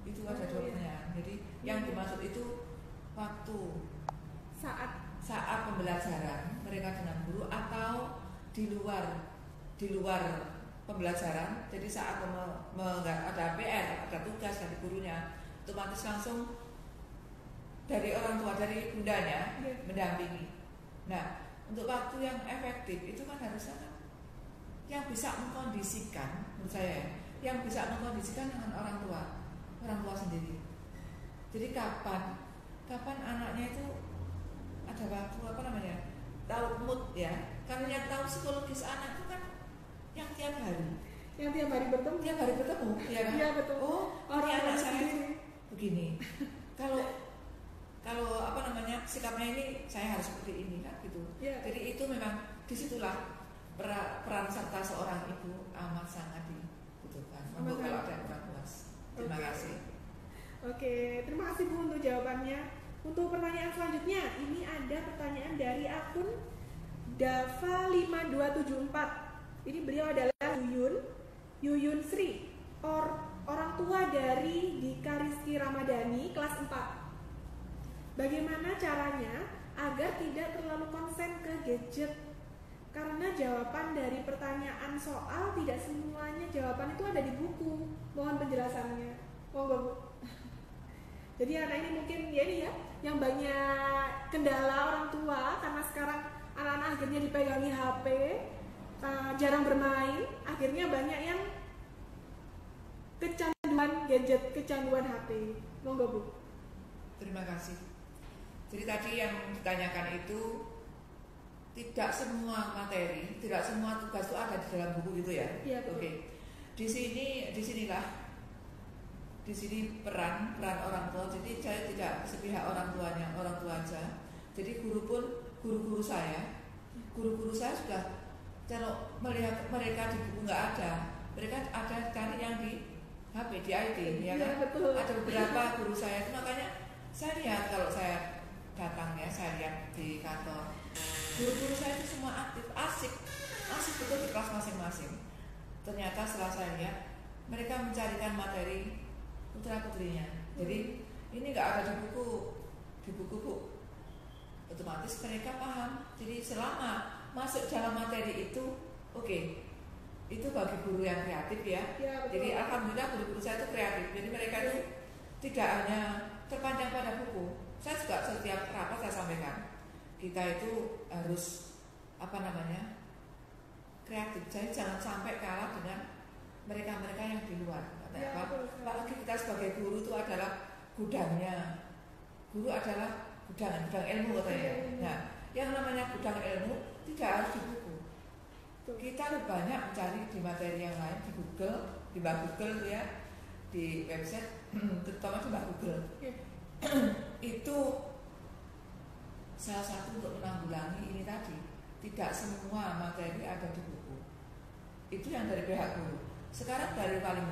Itu ada dua pertanyaan. Jadi yang dimaksud itu waktu saat pembelajaran mereka dengan guru atau di luar pembelajaran. Jadi saat ada PR, ada tugas dari gurunya, otomatis langsung dari orang tua, dari bundanya mendampingi. Nah, untuk waktu yang efektif itu kan harusnya kan yang bisa mengkondisikan, menurut saya, yang bisa mengkondisikan dengan orang tua sendiri. Jadi kapan anaknya itu ada waktu tahu mood ya. Karena yang tahu psikologis anak itu kan yang tiap hari bertemu, ya kan? Iya betul. Oh, Orang anak saya sendiri. begini. Kalau sikapnya ini saya harus seperti ini kan gitu. Ya. Jadi itu memang disitulah peran serta seorang ibu amat sangat dibutuhkan. Untuk kalau ada kurang puas. Terima kasih. Oke, terima kasih Bu untuk jawabannya. Untuk pertanyaan selanjutnya, ini ada pertanyaan dari akun Dava5274. Ini beliau adalah Yuyun Sri, orang tua dari Dika Rizky Ramadhani, kelas 4. Bagaimana caranya agar tidak terlalu konsen ke gadget? Karena jawaban dari pertanyaan soal tidak semuanya jawaban itu ada di buku. Mohon penjelasannya. Monggo Bu. Jadi anak ini mungkin yang banyak kendala orang tua karena sekarang anak-anak akhirnya dipegangi HP, jarang bermain, akhirnya banyak yang kecanduan gadget, kecanduan HP. Monggo Bu. Terima kasih. Jadi tadi yang ditanyakan itu tidak semua materi, tidak semua tugas itu ada di dalam buku itu ya. Iya, betul. Oke. Di sini peran orang tua. Jadi saya tidak sepihak orang tuanya, orang tua aja. Jadi guru-guru saya sudah kalau melihat mereka di buku nggak ada, mereka ada cari yang di HP, di IT, ya kan? Betul. Ada beberapa guru saya itu, makanya saya lihat kalau saya datang ya, saya lihat di kantor guru-guru saya itu semua aktif, asik betul di kelas masing-masing. Ternyata setelah saya lihat mereka mencarikan materi putra putrinya. Jadi ini nggak ada di buku Bu. Otomatis mereka paham. Jadi selama masuk dalam materi itu, oke. Itu bagi guru yang kreatif ya. Jadi alhamdulillah guru-guru saya itu kreatif. Jadi mereka itu tidak hanya terpanjang pada buku. Saya juga setiap rapat saya sampaikan, kita itu harus kreatif. Jadi jangan sampai kalah dengan mereka-mereka yang di luar. Apalagi kita sebagai guru itu adalah gudangnya. Guru adalah gudang ilmu katanya. Nah, yang namanya gudang ilmu tidak harus di buku. Kita lebih banyak mencari di materi yang lain, di Google, di Google ya, di website, terutama di Google. Itu salah satu untuk menanggulangi ini tadi. Tidak semua materi ada di buku. Itu yang dari pihak guru. Sekarang dari wali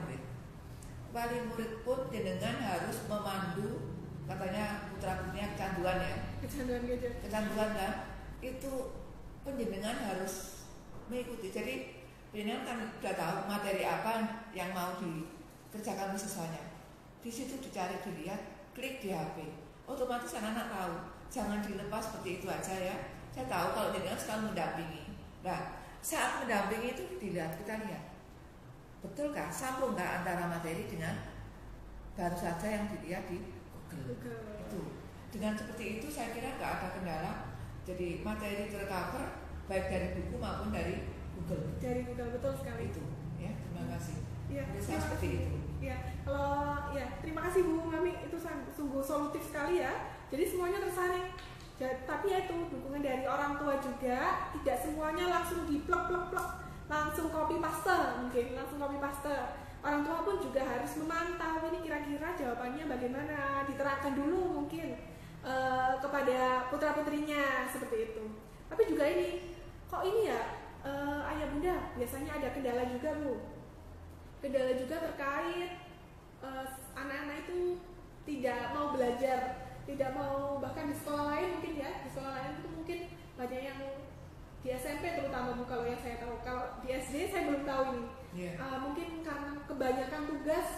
murid pun jenengan harus memandu, katanya putra putrinya kecanduan ya. Kecanduan kan? Itu penjenengan harus mengikuti. Jadi jenengan kan sudah tahu materi apa yang mau dikerjakan siswanya. Di situ dicari, dilihat, klik di HP. Otomatis anak-anak tahu. Jangan dilepas seperti itu aja ya. Saya tahu kalau jenengan selalu mendampingi. Nah, saat mendampingi itu kita lihat. Betulkah sambung nggak antara materi dengan baru saja yang dilihat di Google. Itu. Dengan seperti itu saya kira nggak ada kendala. Jadi materi tercover baik dari buku maupun dari Google. Dari Google, betul sekali. Itu, ya. Terima kasih. Ya, seperti itu. Ya, terima kasih Bu Mami, itu sungguh solutif sekali ya. Jadi semuanya tersaring. Tapi ya itu dukungan dari orang tua juga, tidak semuanya langsung diplek, langsung copy paste. Orang tua pun juga harus memantau ini kira-kira jawabannya bagaimana, diterangkan dulu mungkin kepada putra putrinya seperti itu. Tapi juga kok ayah bunda biasanya ada kendala juga Bu. Kendala juga terkait anak-anak itu tidak mau belajar, tidak mau, bahkan di sekolah lain mungkin ya, di sekolah lain itu mungkin banyak yang di SMP terutama Bu, kalau yang saya tahu. Kalau di SD saya belum tahu ini. Mungkin karena kebanyakan tugas,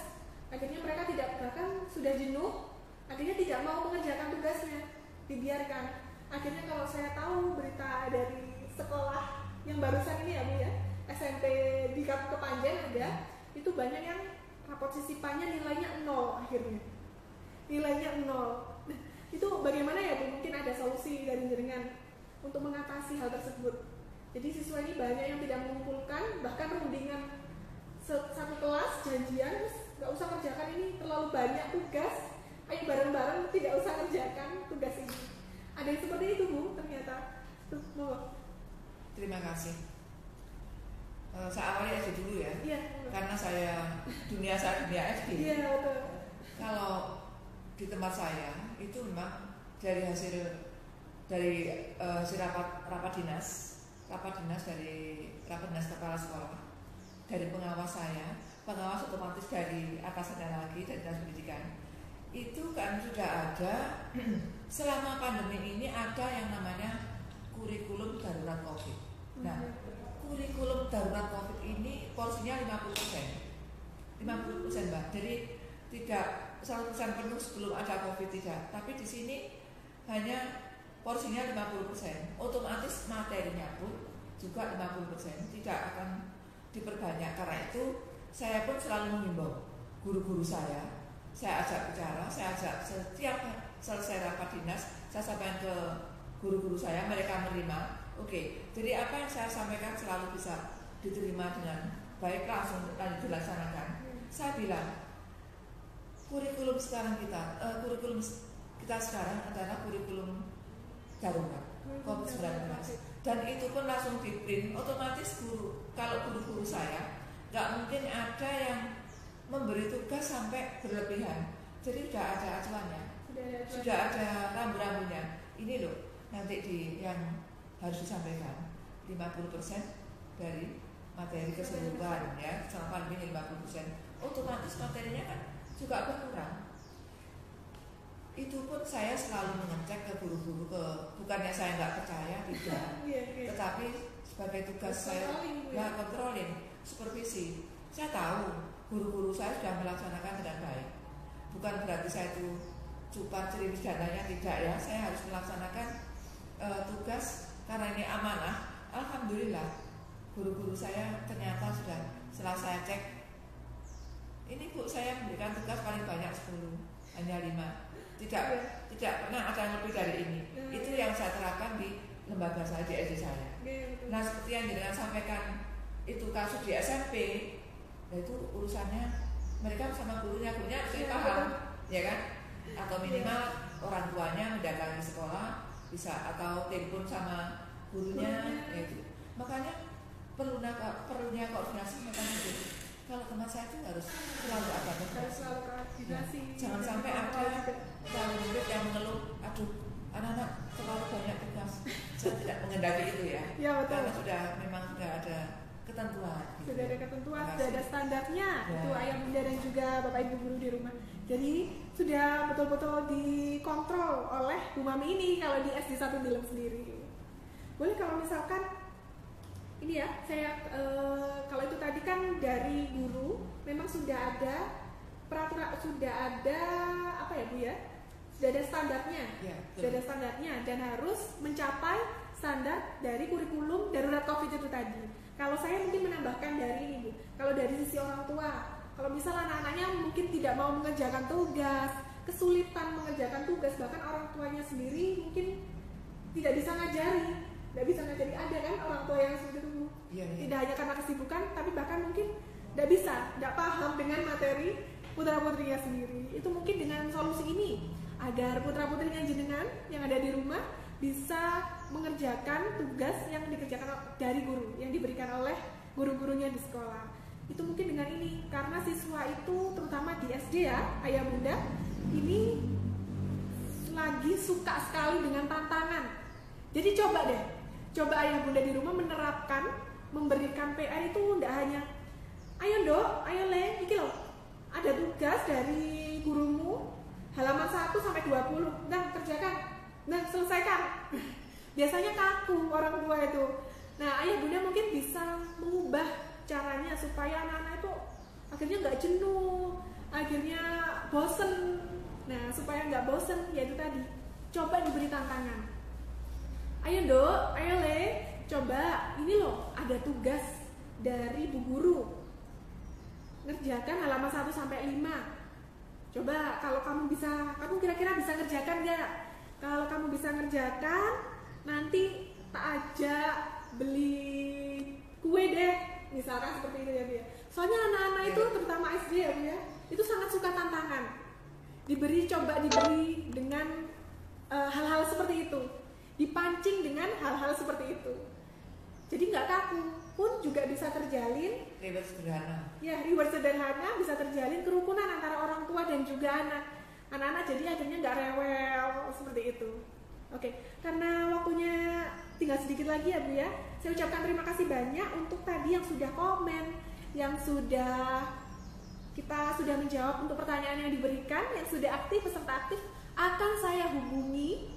akhirnya mereka bahkan sudah jenuh, akhirnya tidak mau mengerjakan tugasnya, dibiarkan. Akhirnya kalau saya tahu berita dari sekolah yang barusan ini ya Bu ya, SMP di Kepanjen ada, itu banyak yang rapot sisipannya nilainya 0 akhirnya. Nilainya 0. Nah, itu bagaimana ya Bu? Mungkin ada solusi dari jenengan untuk mengatasi hal tersebut. Jadi siswa ini banyak yang tidak mengumpulkan, bahkan rundingan satu kelas janjian, terus nggak usah kerjakan ini terlalu banyak tugas, ayo bareng-bareng tidak usah kerjakan tugas ini. Ada yang seperti itu Bu ternyata. Terima kasih. Saya awali SD dulu ya. Iya. Karena saya dunia SD. Iya betul. Kalau di tempat saya itu memang dari hasil rapat dinas dari rapat dinas kepala sekolah, dari pengawas saya, pengawas otomatis dari atasannya lagi dari dinas pendidikan, itu kan sudah ada selama pandemi ini ada yang namanya kurikulum darurat COVID. Nah, kurikulum darurat COVID ini porsinya 50%, Mbak. Jadi tidak 100% penuh sebelum ada COVID, tidak. Tapi di sini hanya porsinya 50%. Otomatis materinya pun juga 50%, tidak akan diperbanyak. Karena itu saya pun selalu mengimbau guru-guru saya ajak bicara, saya ajak setiap selesai rapat dinas, saya sampaikan ke guru-guru saya, mereka menerima. Oke, jadi apa yang saya sampaikan selalu bisa diterima dengan baik, langsung dilaksanakan. Saya bilang kurikulum kita sekarang adalah kurikulum darurat COVID-19, dan itu pun langsung di print. Otomatis kalau guru-guru saya nggak mungkin ada yang memberi tugas sampai berlebihan. Jadi sudah ada acuannya, sudah ada rambu-rambunya. Ini loh nanti yang harus disampaikan 50% dari materi keseluruhan ya, selama pandemi 50%. Otomatis materinya kan juga berkurang. Itu pun saya selalu mengecek ke guru-guru, bukannya saya nggak percaya, tidak, tetapi sebagai tugas saya ya kontrolin, supervisi. Saya tahu guru-guru saya sudah melaksanakan dengan baik. Bukan berarti saya itu cupar cerimis dananya, tidak ya. Saya harus melaksanakan tugas karena ini amanah. Alhamdulillah guru-guru saya ternyata sudah, setelah saya cek, ini Bu saya memberikan tugas paling banyak 10, hanya 5. Tidak pernah ada yang lebih dari ini. Itu yang saya terapkan di lembaga saya, di SD saya. Nah, seperti yang jenengan sampaikan itu kasus di SMP, nah itu urusannya mereka bersama gurunya harus paham, ya kan? Atau minimal orang tuanya mendatangi sekolah bisa, atau telepon sama gurunya, itu. Makanya perlunya koordinasi macam itu. Kalau teman saya itu harus selalu ada koordinasi. Jangan sampai ada murid yang mengeluh, aduh anak-anak terlalu banyak tugas. Saya tidak mengendaki itu ya. Ya betul. Karena memang sudah ada ketentuan. Gitu. Sudah ada ketentuan, sudah ada standarnya. Ya. Itu ayah bunda dan juga bapak ibu guru di rumah. Jadi sudah betul-betul dikontrol oleh Bu Mami ini kalau di SD 1 Dilem sendiri. Boleh kalau misalkan ini ya, saya kalau itu tadi kan dari guru memang sudah ada peraturan, sudah ada apa ya Bu ya? Sudah ada standarnya. Ya, sudah ada standarnya dan harus mencapai standar dari kurikulum darurat COVID itu tadi. Kalau saya mungkin menambahkan dari ini Bu, kalau dari sisi orang tua, kalau misal anak-anaknya mungkin tidak mau mengerjakan tugas, kesulitan mengerjakan tugas, bahkan orang tuanya sendiri mungkin tidak bisa ngajari. Tidak bisa ngajari, ada kan orang tua yang seperti itu ya. Tidak hanya karena kesibukan, tapi bahkan mungkin tidak bisa, tidak paham dengan materi putra-putrinya sendiri. Itu mungkin dengan solusi ini agar putra-putrinya jenengan yang ada di rumah bisa mengerjakan tugas yang dikerjakan dari guru, yang diberikan oleh guru-gurunya di sekolah. Itu mungkin dengan ini, karena siswa itu terutama di SD ya, ayah bunda, ini lagi suka sekali dengan tantangan. Jadi coba ayah bunda di rumah menerapkan, memberikan PR itu tidak hanya ayo Dok, ayo Le, iki loh ada tugas dari gurumu halaman 1 sampai 20, dan kerjakan, dan selesaikan. Biasanya kaku orang tua itu. Nah, ayah bunda mungkin bisa mengubah caranya supaya anak-anak itu akhirnya nggak jenuh, akhirnya bosen. Nah, supaya nggak bosen, yaitu tadi coba diberi tantangan. Ayo Dok, ayo Le, coba ini loh ada tugas dari Bu Guru. Ngerjakan halaman 1 sampai 5. Coba kalau kamu kira-kira bisa ngerjakan nggak? Kalau kamu bisa ngerjakan, nanti tak ajak beli kue deh, misalkan seperti itu ya Bu ya. Soalnya anak-anak itu terutama SD ya Bu ya, itu sangat suka tantangan. Diberi dengan hal-hal seperti itu, dipancing dengan hal-hal seperti itu. Jadi nggak kaku pun juga bisa terjalin reward sederhana. Ya, reward sederhana bisa terjalin kerukunan antara orang tua dan juga anak-anak jadi akhirnya nggak rewel seperti itu. Oke, karena waktunya tinggal sedikit lagi ya Bu ya, saya ucapkan terima kasih banyak untuk tadi yang sudah komen, yang kita sudah menjawab untuk pertanyaan yang diberikan, yang sudah aktif, peserta aktif akan saya hubungi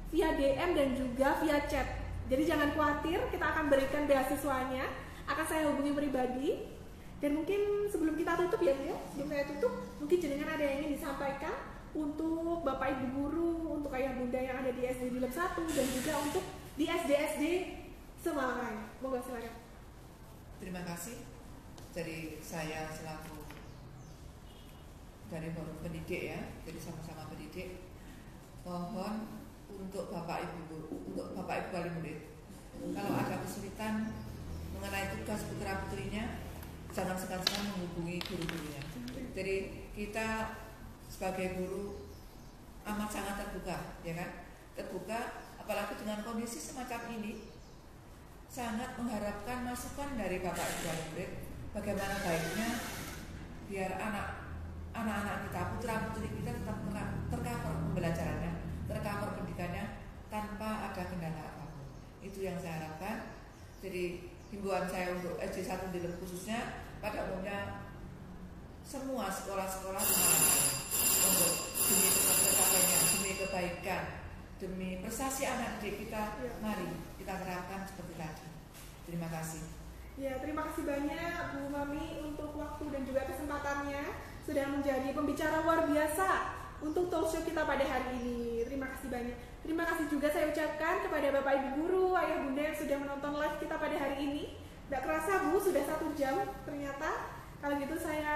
via DM dan juga via chat. Jadi jangan khawatir, kita akan berikan beasiswanya, akan saya hubungi pribadi. Dan mungkin sebelum kita tutup ya Bu ya, sebelum saya tutup, mungkin jenengan ada yang ingin disampaikan untuk Bapak Ibu Guru, untuk ayah bunda yang ada di SD Dilem 1 dan juga untuk di SD-SD Semarang. Moga silakan. Terima kasih dari saya selaku dari forum pendidik ya, jadi sama-sama pendidik. Mohon untuk Bapak Ibu wali murid, kalau ada kesulitan mengenai tugas putra putrinya, jangan segan-segan menghubungi guru-gurunya. Jadi kita sebagai guru amat sangat terbuka, ya kan? Terbuka, apalagi dengan kondisi semacam ini, sangat mengharapkan masukan dari Bapak Ibu wali murid, bagaimana baiknya biar anak-anak kita, putra putri kita tetap tercover pembelajarannya, tercover pendidikannya tanpa ada kendala apapun. Itu yang saya harapkan. Jadi himbauan saya untuk SD 1 Dilem khususnya, pada umumnya semua sekolah-sekolah untuk demi tercapainya, demi kebaikan, demi prestasi anak didik kita, mari kita terapkan seperti tadi. Terima kasih. Ya, terima kasih banyak Bu Mami untuk waktu dan juga kesempatannya sudah menjadi pembicara luar biasa untuk talk show kita pada hari ini. Terima kasih banyak. Terima kasih juga saya ucapkan kepada Bapak Ibu Guru, ayah bunda yang sudah menonton live kita pada hari ini. Tidak kerasa Bu, sudah 1 jam ternyata. Kalau gitu saya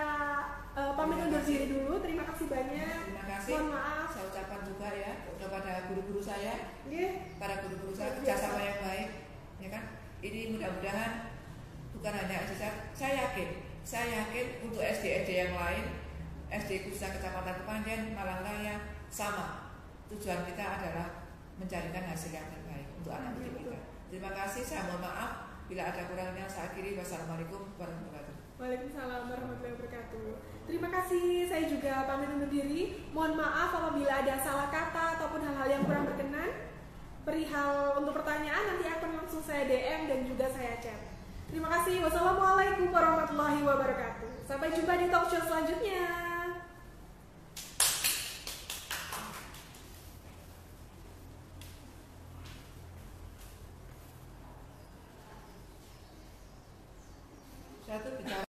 pamit undur diri dulu. Terima kasih banyak. Terima kasih. Mohon maaf. Saya ucapkan juga ya kepada guru-guru saya, para guru-guru saya kerjasama yang baik, ya kan? Ini mudah-mudahan bukan hanya SD saya yakin untuk SD-SD yang lain, SD khususnya Kecamatan Kepanjen, Malang Raya, sama. Tujuan kita adalah mencarikan hasil yang terbaik untuk anak didik kita. Terima kasih. Saya mohon maaf bila ada kurangnya. Saya akhiri. Wassalamualaikum warahmatullahi wabarakatuh. Waalaikumsalam warahmatullahi wabarakatuh. Terima kasih. Saya juga pamit undur diri. Mohon maaf apabila ada salah kata ataupun hal-hal yang kurang berkenan. Perihal untuk pertanyaan nanti akan langsung saya DM dan juga saya chat. Terima kasih. Wassalamualaikum warahmatullahi wabarakatuh. Sampai jumpa di talk show selanjutnya. Saya tuh bicara